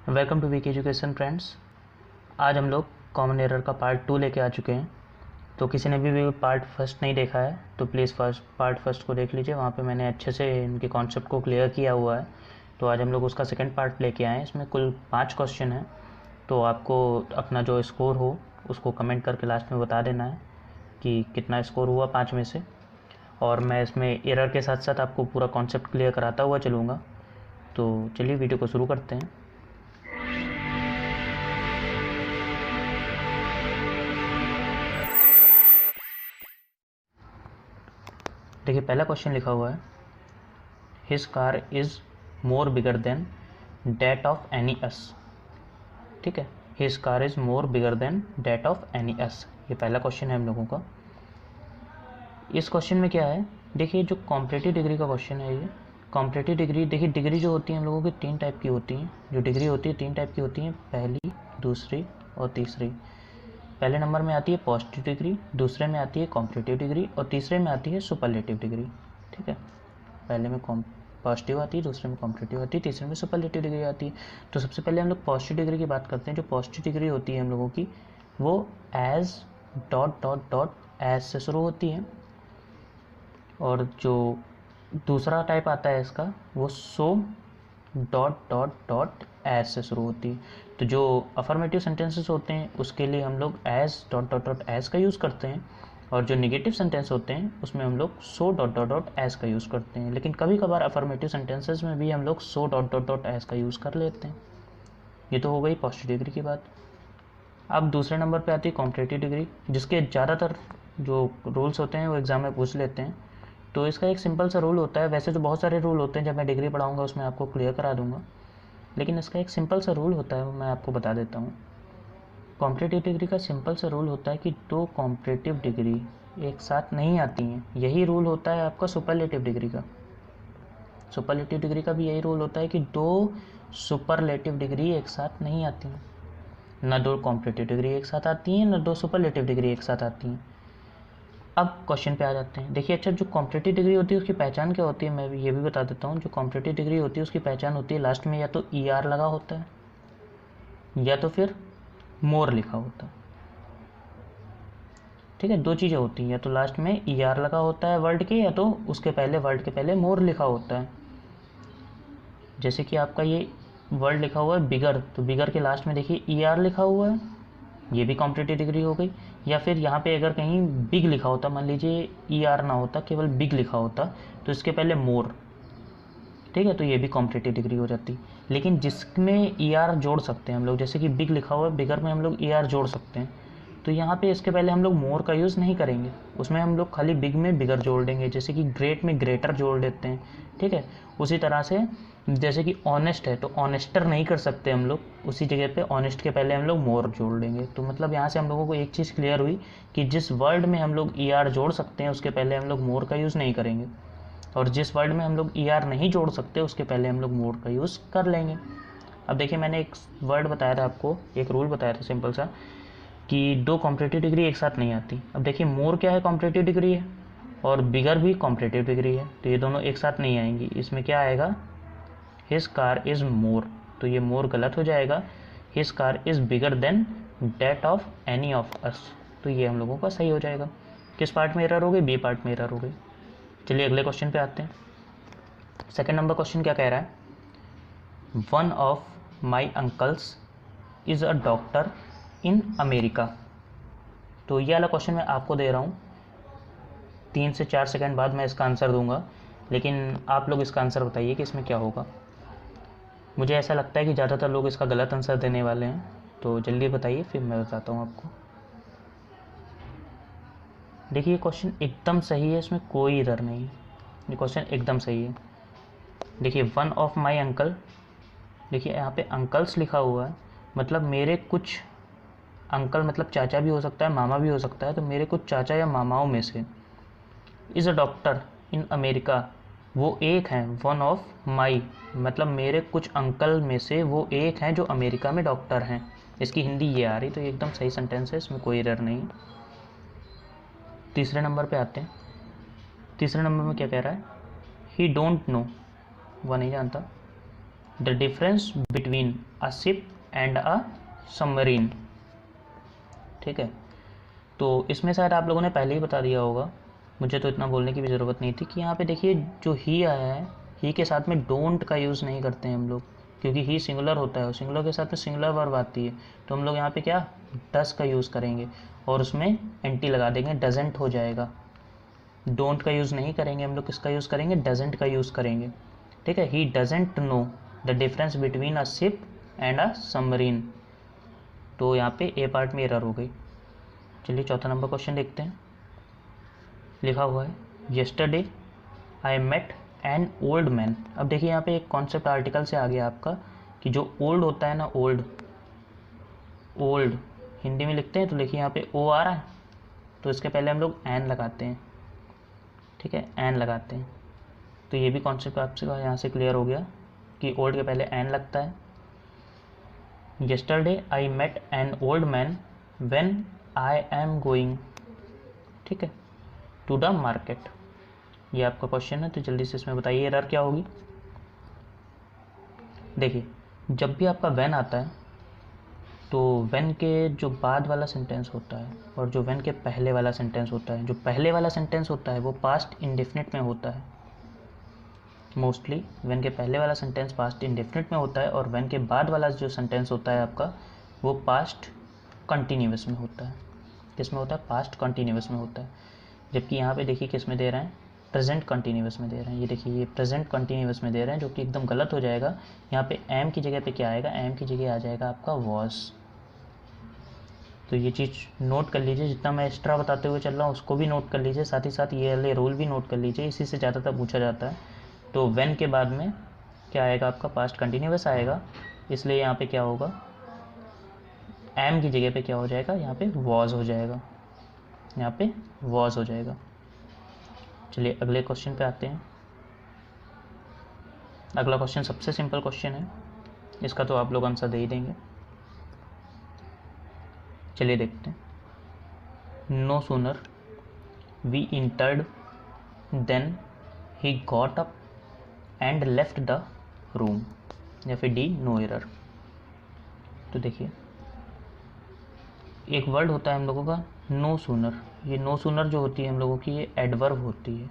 Welcome to week education friends. आज हम लोग कॉमन एरर का पार्ट 2 लेके आ चुके हैं। तो किसी ने भी पार्ट फर्स्ट नहीं देखा है तो प्लीज़ पार्ट फर्स्ट को देख लीजिए। वहाँ पे मैंने अच्छे से इनके कॉन्सेप्ट को क्लियर किया हुआ है। तो आज हम लोग उसका सेकंड पार्ट लेके आए हैं। इसमें कुल 5 क्वेश्चन हैं। तो आपको अपना जो स्कोर हो उसको कमेंट करके लास्ट में बता देना है कि कितना स्कोर हुआ 5 में से। और मैं इसमें एरर के साथ साथ आपको पूरा कॉन्सेप्ट क्लियर कराता हुआ चलूँगा। तो चलिए वीडियो को शुरू करते हैं। देखिए पहला क्वेश्चन लिखा हुआ है, his car is more bigger than that of any us. ठीक है, his car is more bigger than that of any us, ये पहला क्वेश्चन है हम लोगों का। इस क्वेश्चन में क्या है, देखिए जो कॉम्परेटिव डिग्री का क्वेश्चन है ये कॉम्परेटिव डिग्री। देखिए डिग्री जो होती है हम लोगों की 3 टाइप की होती हैं। जो डिग्री होती है 3 टाइप की होती हैं, पहली, दूसरी और तीसरी। पहले नंबर में आती है पॉजिटिव डिग्री, दूसरे में आती है कॉम्परेटिव डिग्री और तीसरे में आती है सुपरलेटिव डिग्री। ठीक है, पहले में पॉजिटिव आती है, दूसरे में कॉम्परेटिव आती है, तीसरे में सुपरलेटिव डिग्री आती है। तो सबसे पहले हम लोग पॉजिटिव डिग्री की बात करते हैं। जो पॉजिटिव डिग्री होती है हम लोगों की वो as dot dot dot as से शुरू होती है। और जो दूसरा टाइप आता है इसका वो so dot dot dot as से शुरू होती है। तो जो अफर्मेटिव सेंटेंसेस होते हैं उसके लिए हम लोग as dot dot dot as का यूज़ करते हैं, और जो निगेटिव सेंटेंस होते हैं उसमें हम लोग so dot dot dot as का यूज़ करते हैं। लेकिन कभी कभार अफर्मेटिव सेंटेंसेस में भी हम लोग so dot dot dot as का यूज़ कर लेते हैं। ये तो हो गई पॉजिटिव डिग्री की बात। अब दूसरे नंबर पे आती है कॉम्परेटिव डिग्री, जिसके ज़्यादातर जो रूल्स होते हैं वो एग्ज़ाम में पूछ लेते हैं। तो इसका एक सिंपल सा रूल होता है, वैसे तो बहुत सारे रूल होते हैं, जब मैं डिग्री पढ़ाऊँगा उसमें आपको क्लियर करा दूँगा, लेकिन इसका एक सिंपल सा रूल होता है, वो मैं आपको बता देता हूँ। कॉम्परेटिव डिग्री का सिंपल सा रूल होता है कि 2 कॉम्परेटिव डिग्री एक साथ नहीं आती हैं। यही रूल होता है आपका सुपरलेटिव डिग्री का। सुपरलेटिव डिग्री का भी यही रूल होता है कि 2 सुपरलेटिव डिग्री एक साथ नहीं आती हैं। न 2 कॉम्परेटिव डिग्री एक साथ आती हैं, न 2 सुपरलेटिव डिग्री एक साथ आती हैं। अब क्वेश्चन पे आ जाते हैं। देखिए अच्छा, जो कॉम्परेटिव डिग्री होती है उसकी पहचान क्या होती है, मैं ये भी बता देता हूँ। जो कॉम्परेटिव डिग्री होती है उसकी पहचान होती है लास्ट में या तो ER लगा होता है या तो फिर मोर लिखा होता है। ठीक है, 2 चीज़ें होती हैं, या तो लास्ट में ER लगा होता है वर्ड के, या तो उसके पहले वर्ड के पहले मोर लिखा होता है। जैसे कि आपका ये वर्ड लिखा हुआ है बिगर, तो बिगर के लास्ट में देखिए ER लिखा हुआ है, ये भी कॉम्परेटिव डिग्री हो गई। या फिर यहाँ पे अगर कहीं बिग लिखा होता, मान लीजिए ER ना होता, केवल बिग लिखा होता, तो इसके पहले मोर, ठीक है, तो ये भी कॉम्परेटिव डिग्री हो जाती। लेकिन जिसमें ER जोड़ सकते हैं हम लोग, जैसे कि बिग लिखा हुआ है, बिगर में हम लोग ER जोड़ सकते हैं, तो यहाँ पे इसके पहले हम लोग मोर का यूज़ नहीं करेंगे, उसमें हम लोग खाली बिग में बिगर जोड़ देंगे। जैसे कि ग्रेट में ग्रेटर जोड़ देते हैं। ठीक है, उसी तरह से जैसे कि ऑनेस्ट है तो ऑनेस्टर नहीं कर सकते हम लोग, उसी जगह पे ऑनेस्ट के पहले हम लोग मोर जोड़ देंगे। तो मतलब यहाँ से हम लोगों को एक चीज़ क्लियर हुई कि जिस वर्ड में हम लोग ER जोड़ सकते हैं उसके पहले हम लोग मोर का यूज़ नहीं करेंगे, और जिस वर्ड में हम लोग ER नहीं जोड़ सकते उसके पहले हम लोग मोर का यूज़ कर लेंगे। अब देखिए मैंने एक वर्ड बताया था आपको, एक रूल बताया था सिंपल सा, कि 2 कॉम्परेटिव डिग्री एक साथ नहीं आती। अब देखिए मोर क्या है, कॉम्परेटिव डिग्री है, और बिगर भी कॉम्परेटिव डिग्री है, तो ये दोनों एक साथ नहीं आएंगी। इसमें क्या आएगा, हिज कार इज़ मोर, तो ये मोर गलत हो जाएगा। His car is bigger than that of any of us, तो ये हम लोगों का सही हो जाएगा। किस पार्ट में एरर हो गई, बी पार्ट में एरर हो गई। चलिए अगले क्वेश्चन पे आते हैं। सेकंड नंबर क्वेश्चन क्या कह रहा है, one of my uncles is a doctor in America. तो ये वाला क्वेश्चन मैं आपको दे रहा हूँ, 3 से 4 सेकंड बाद मैं इसका आंसर दूंगा, लेकिन आप लोग इसका आंसर बताइए कि इसमें क्या होगा। मुझे ऐसा लगता है कि ज़्यादातर लोग इसका गलत आंसर देने वाले हैं, तो जल्दी बताइए फिर मैं बताता हूँ आपको। देखिए क्वेश्चन एकदम सही है, इसमें कोई एरर नहीं है, ये क्वेश्चन एकदम सही है। देखिए वन ऑफ माई अंकल, देखिए यहाँ पे अंकल्स लिखा हुआ है, मतलब मेरे कुछ अंकल, मतलब चाचा भी हो सकता है, मामा भी हो सकता है, तो मेरे कुछ चाचा या मामाओं में से, is a doctor in America, वो एक हैं, वन ऑफ माई मतलब मेरे कुछ अंकल में से वो एक हैं जो अमेरिका में डॉक्टर हैं। इसकी हिंदी ये आ रही, तो ये एकदम सही सेंटेंस है, इसमें कोई एरर नहीं। तीसरे नंबर पे आते हैं। तीसरे नंबर में क्या कह रहा है, ही डोंट नो, वह नहीं जानता। The difference between a ship and a submarine. ठीक है, तो इसमें शायद आप लोगों ने पहले ही बता दिया होगा, मुझे तो इतना बोलने की भी ज़रूरत नहीं थी कि यहाँ पे देखिए जो ही आया है, ही के साथ में डोंट का यूज़ नहीं करते हैं हम लोग, क्योंकि ही सिंगुलर होता है और सिंगुलर के साथ में सिंगुलर वर्ब आती है, तो हम लोग यहाँ पे क्या डस का यूज़ करेंगे और उसमें एंटी लगा देंगे, डजेंट हो जाएगा। डोंट का यूज़ नहीं करेंगे हम लोग, किसका यूज़ करेंगे, डजेंट का यूज़ करेंगे। ठीक है, he doesn't know the difference between a ship and a submarine. तो यहाँ पे ए पार्ट में एरर हो गई। चलिए चौथा नंबर क्वेश्चन देखते हैं। लिखा हुआ है yesterday I met an old man. अब देखिए यहाँ पे एक कॉन्सेप्ट आर्टिकल से आ गया आपका कि जो ओल्ड होता है ना, ओल्ड ओल्ड हिंदी में लिखते हैं तो देखिए यहाँ पे ओ आ रहा है, तो इसके पहले हम लोग एन लगाते हैं। ठीक है, एन लगाते हैं, तो ये भी कॉन्सेप्ट आपसे यहाँ से क्लियर हो गया कि ओल्ड के पहले एन लगता है। Yesterday I met an old man when I am going, ठीक है, टू द मार्केट। ये आपका क्वेश्चन है, तो जल्दी से इसमें बताइए एरर क्या होगी। देखिए जब भी आपका व्हेन आता है तो व्हेन के जो बाद वाला सेंटेंस होता है और जो व्हेन के पहले वाला सेंटेंस होता है, जो पहले वाला सेंटेंस होता है वो पास्ट इंडेफिनिट में होता है। मोस्टली व्हेन के पहले वाला सेंटेंस पास्ट इंडेफिनिट में होता है और व्हेन के बाद वाला जो सेंटेंस होता है आपका वो पास्ट कंटिन्यूअस में होता है। किस में होता है, पास्ट कंटिन्यूअस में होता है। जबकि यहाँ पे देखिए किस में दे रहे हैं, प्रेजेंट कंटिन्यूअस में दे रहे हैं। ये देखिए ये प्रेजेंट कंटिन्यूअस में दे रहे हैं, जो कि एकदम गलत हो जाएगा। यहाँ पे एम की जगह पे क्या आएगा, एम की जगह आ जाएगा आपका वॉज। तो ये चीज़ नोट कर लीजिए, जितना मैं एक्स्ट्रा बताते हुए चल रहा हूँ उसको भी नोट कर लीजिए, साथ ही साथ ये वाले रूल भी नोट कर लीजिए, इसी से ज़्यादातर पूछा जाता है। तो व्हेन के बाद में क्या आएगा आपका, पास्ट कंटिन्यूअस आएगा, इसलिए यहाँ पे क्या होगा, एम की जगह पे क्या हो जाएगा, यहाँ पे वॉज हो जाएगा, यहाँ पे वॉज हो जाएगा। चलिए अगले क्वेश्चन पे आते हैं। अगला क्वेश्चन सबसे सिंपल क्वेश्चन है, इसका तो आप लोग आंसर दे ही देंगे। चलिए देखते हैं। No sooner we entered then he got up and left the room, या फिर डी नो एरर। तो देखिए एक वर्ड होता है हम लोगों का नो सूनर। ये नो सूनर जो होती है हम लोगों की, ये एडवर्ब होती है।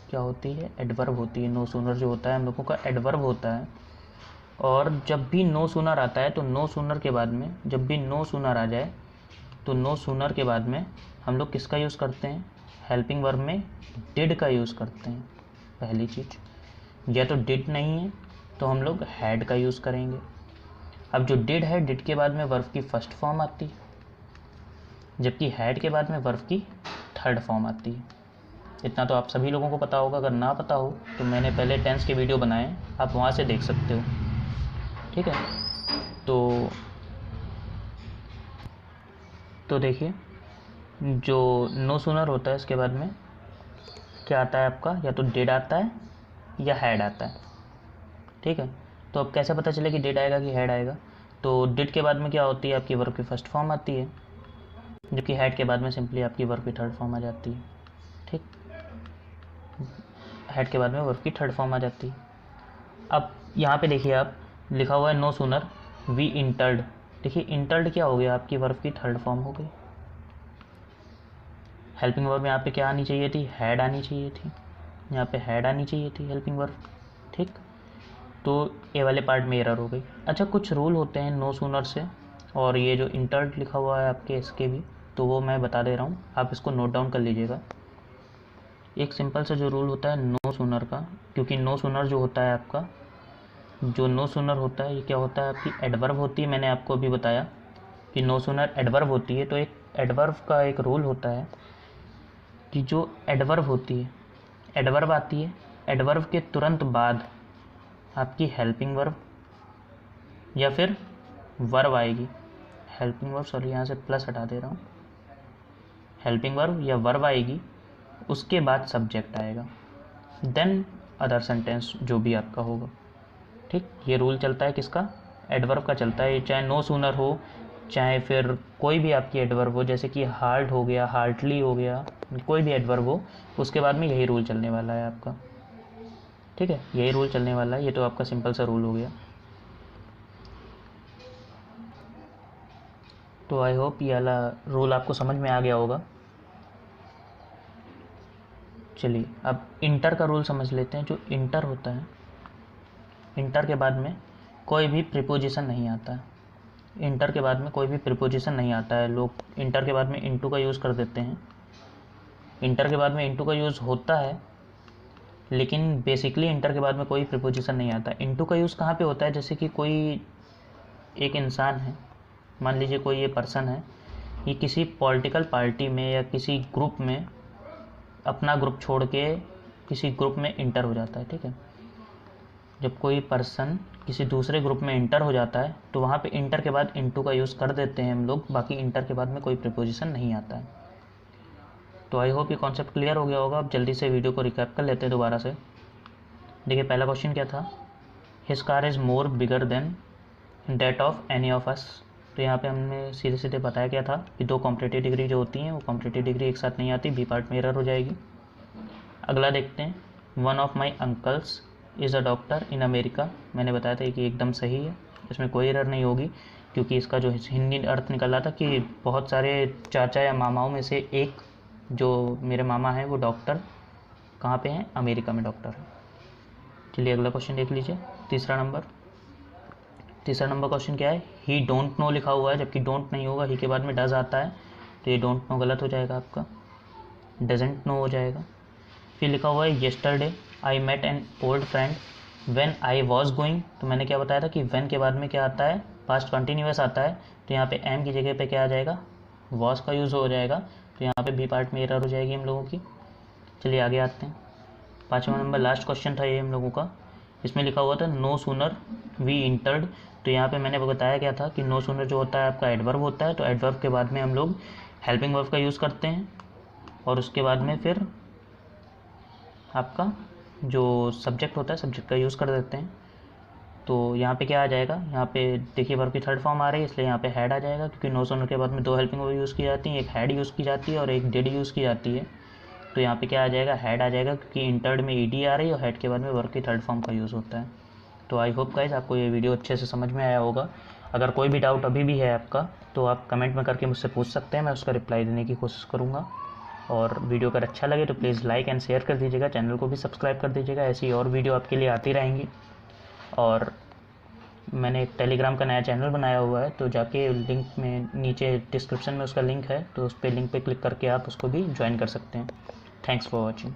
क्या होती है, एडवर्ब होती है। नो सूनर जो होता है हम लोगों का एडवर्ब होता है। और जब भी नो सूनर आता है तो नो सूनर के बाद में, जब भी नो सूनर आ जाए तो नो सूनर के बाद में हम लोग किसका यूज़ करते हैं, हेल्पिंग वर्ब में डिड का यूज़ करते हैं। पहली चीज़, या तो डिड नहीं है तो हम लोग हैड का यूज़ करेंगे। अब जो डिड है, डिड के बाद में वर्ब की फर्स्ट फॉर्म आती है, जबकि हैड के बाद में वर्ब की थर्ड फॉर्म आती है। इतना तो आप सभी लोगों को पता होगा, अगर ना पता हो तो मैंने पहले टेंस के वीडियो बनाए, आप वहाँ से देख सकते हो। ठीक है, तो देखिए जो नो सूनर होता है इसके बाद में क्या आता है आपका, या तो डिड आता है या हैड आता है। ठीक है, तो अब कैसे पता चले कि डिड आएगा कि हैड आएगा, तो डिड के बाद में क्या होती है, आपकी वर्ब की फर्स्ट फॉर्म आती है, जबकि हैड के बाद में सिंपली आपकी वर्ब की थर्ड फॉर्म आ जाती है। ठीक, हेड के बाद में वर्ब की थर्ड फॉर्म आ जाती है। अब यहाँ पे देखिए आप लिखा हुआ है नो सूनर वी इंटर्ड। देखिए इंटर्ड क्या हो गया, आपकी वर्ब की थर्ड फॉर्म हो गई। हेल्पिंग वर्ब यहाँ पे क्या आनी चाहिए थी, हैड आनी चाहिए थी, यहाँ पे हैड आनी चाहिए थी हेल्पिंग वर्ब। ठीक, तो ए वाले पार्ट में एरर हो गई। अच्छा, कुछ रूल होते हैं नो सूनर से, और ये जो इंटर्ड लिखा हुआ है आपके इसके भी, तो वो मैं बता दे रहा हूँ, आप इसको नोट डाउन कर लीजिएगा। एक सिंपल सा जो रूल होता है नो सूनर का, क्योंकि नो सूनर जो होता है आपका, जो नो सूनर होता है ये क्या होता है, आपकी एडवर्ब होती है। मैंने आपको अभी बताया कि नो सूनर एडवर्ब होती है, तो एक एडवर्ब का एक रूल होता है कि जो एडवर्ब होती है, एडवर्ब आती है, एडवर्ब के तुरंत बाद आपकी हेल्पिंग वर्ब या फिर वर्ब आएगी। हेल्पिंग वर्ब, सॉरी यहाँ से प्लस हटा दे रहा हूँ, हेल्पिंग वर्ब या वर्ब आएगी, उसके बाद सब्जेक्ट आएगा, देन अदर सेंटेंस जो भी आपका होगा। ठीक, ये रूल चलता है किसका, एडवर्ब का चलता है, चाहे नो सूनर हो, चाहे फिर कोई भी आपकी एडवर्ब हो, जैसे कि हार्ट हो गया, हार्टली हो गया, कोई भी एडवर्ब हो, उसके बाद में यही रूल चलने वाला है आपका। ठीक है, यही रूल चलने वाला है। ये तो आपका सिंपल सा रूल हो गया। तो आई होप ये वाला रूल आपको समझ में आ गया होगा। चलिए अब इंटर का रूल समझ लेते हैं। जो इंटर होता है, इंटर के बाद में कोई भी प्रीपोजिशन नहीं आता है। इंटर के बाद में कोई भी प्रीपोजिशन नहीं आता है। लोग इंटर के बाद में इनटू का यूज़ कर देते हैं। इंटर के बाद में इनटू का यूज़ होता है, लेकिन बेसिकली इंटर के बाद में कोई प्रीपोजिशन नहीं आता। इनटू का यूज़ कहाँ पे होता है? जैसे कि कोई एक इंसान है, मान लीजिए कोई ये पर्सन है, ये किसी पॉलिटिकल पार्टी में या किसी ग्रुप में अपना ग्रुप छोड़ के किसी ग्रुप में इंटर हो जाता है। ठीक है, जब कोई पर्सन किसी दूसरे ग्रुप में इंटर हो जाता है तो वहाँ पे इंटर के बाद इनटू का यूज़ कर देते हैं हम लोग। बाकी इंटर के बाद में कोई प्रीपोजिशन नहीं आता है। तो आई होप ये कॉन्सेप्ट क्लियर हो गया होगा। अब जल्दी से वीडियो को रिकैप कर लेते हैं दोबारा से। देखिए पहला क्वेश्चन क्या था? His car is more bigger than that of any of us. तो यहाँ पे हमने सीधे सीधे बताया क्या था कि दो कॉम्पिटिटिव डिग्री जो होती हैं वो कॉम्पिटिटिव डिग्री एक साथ नहीं आती, बी पार्ट में एरर हो जाएगी। अगला देखते हैं, one of my uncles is a doctor in America. मैंने बताया था कि एकदम सही है, इसमें कोई एरर नहीं होगी, क्योंकि इसका जो हिंदी अर्थ निकल रहा था कि बहुत सारे चाचा या मामाओं में से एक जो मेरे मामा हैं वो डॉक्टर कहाँ पे हैं? अमेरिका में डॉक्टर है। चलिए अगला क्वेश्चन देख लीजिए, तीसरा नंबर क्वेश्चन क्या है? ही डोंट नो लिखा हुआ है, जबकि डोंट नहीं होगा, ही के बाद में डज आता है, तो ये डोंट नो गलत हो जाएगा आपका, डजेंट नो हो जाएगा। फिर लिखा हुआ है yesterday I met an old friend when I was going. तो मैंने क्या बताया था कि व्हेन के बाद में क्या आता है? पास्ट कंटिन्यूअस आता है। तो यहाँ पे एम की जगह पे क्या आ जाएगा? वॉज का यूज़ हो जाएगा। तो यहाँ पे बी पार्ट में एरर हो जाएगी हम लोगों की। चलिए आगे आते हैं। पाँचवा नंबर लास्ट क्वेश्चन था ये हम लोगों का। इसमें लिखा हुआ था नो सूनर वी इंटर्ड। तो यहाँ पे मैंने बताया क्या था कि नो सूनर जो होता है आपका एडवर्ब होता है। तो एडवर्ब के बाद में हम लोग हेल्पिंग वर्ब का यूज़ करते हैं, और उसके बाद में फिर आपका जो सब्जेक्ट होता है सब्जेक्ट का यूज़ कर देते हैं। तो यहाँ पे क्या आ जाएगा? यहाँ पे देखिए वर्ब की थर्ड फॉर्म आ रही है, इसलिए यहाँ पे हैड आ जाएगा, क्योंकि नो सूनर के बाद में दो हेल्पिंग वर्ब यूज़ की जाती हैं, एक हैड यूज़ की जाती है और एक डिड यूज़ की जाती है। तो यहाँ पे क्या आ जाएगा? हैड आ जाएगा, क्योंकि इंटर्ड में ईडी आ रही है और हैड के बाद में वर्ब की थर्ड फॉर्म का यूज़ होता है। तो आई होप गाइस आपको ये वीडियो अच्छे से समझ में आया होगा। अगर कोई भी डाउट अभी भी है आपका तो आप कमेंट में करके मुझसे पूछ सकते हैं, मैं उसका रिप्लाई देने की कोशिश करूँगा। और वीडियो अगर अच्छा लगे तो प्लीज़ लाइक एंड शेयर कर दीजिएगा, चैनल को भी सब्सक्राइब कर दीजिएगा, ऐसी और वीडियो आपके लिए आती रहेंगी। और मैंने एक टेलीग्राम का नया चैनल बनाया हुआ है, तो जाके लिंक में नीचे डिस्क्रिप्शन में उसका लिंक है, तो उस पर लिंक पे क्लिक करके आप उसको भी ज्वाइन कर सकते हैं। Thanks for watching.